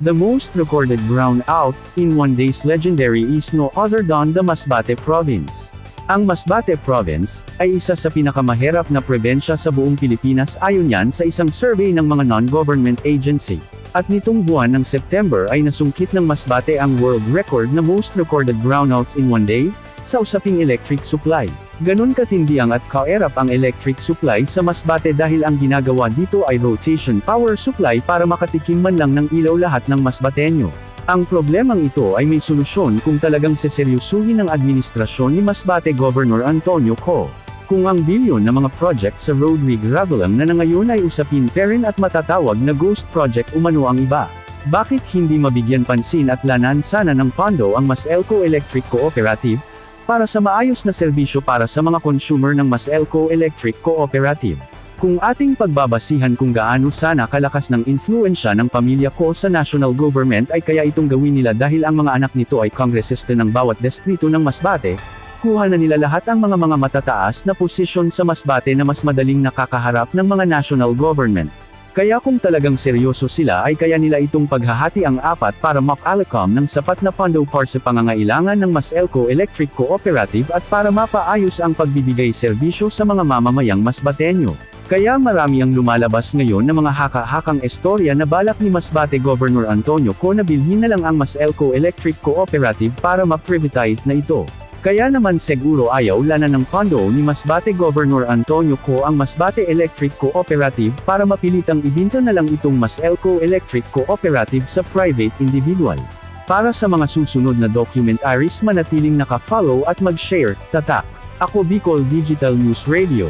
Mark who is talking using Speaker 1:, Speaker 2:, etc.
Speaker 1: The most recorded brownout in one day's legendary is no other than the Masbate Province. Ang Masbate Province ay isa sa pinakamahirap na probensya sa buong Pilipinas ayon yan sa isang survey ng mga non-government agency. At nitong buwan ng September ay nasungkit ng Masbate ang world record na most recorded brownouts in one day, sa usaping electric supply. Ganun katindi at kaerap ang electric supply sa Masbate dahil ang ginagawa dito ay rotation power supply para makatikim man lang ng ilaw lahat ng Masbateño. Ang problemang ito ay may solusyon kung talagang seseryosuhin ng administrasyon ni Masbate Governor Antonio Co. Kung ang bilyon na mga project sa road regraveling na ngayon ay usapin pa rin at matatawag na ghost project umano ang iba. Bakit hindi mabigyan pansin at lanan sana ng pondo ang Maselco Electric Cooperative, para sa maayos na serbisyo para sa mga consumer ng Maselco Electric Cooperative? Kung ating pagbabasihan kung gaano sana kalakas ng influensya ng pamilya ko sa national government ay kaya itong gawin nila dahil ang mga anak nito ay kongresista ng bawat distrito ng Masbate, kuha na nila lahat ang mga matataas na posisyon sa Masbate na mas madaling nakakaharap ng mga national government. Kaya kung talagang seryoso sila ay kaya nila itong paghahati ang apat para makalakam ng sapat na pondo para sa pangangailangan ng Maselco Electric Cooperative at para mapaayos ang pagbibigay serbisyo sa mga mamamayang Masbateño. Kaya marami ang lumalabas ngayon na mga haka-hakang istorya na balak ni Masbate Governor Antonio Co na bilhin na lang ang Maselco Electric Cooperative para ma-privatize na ito. Kaya naman siguro ayaw lana ng pondo ni Masbate Governor Antonio Co ang Masbate Electric Cooperative para mapilitang ibinta na lang itong Maselco Electric Cooperative sa private individual. Para sa mga susunod na documentaries manatiling naka-follow at mag-share, tatak. Ako Bicol Digital News Radio.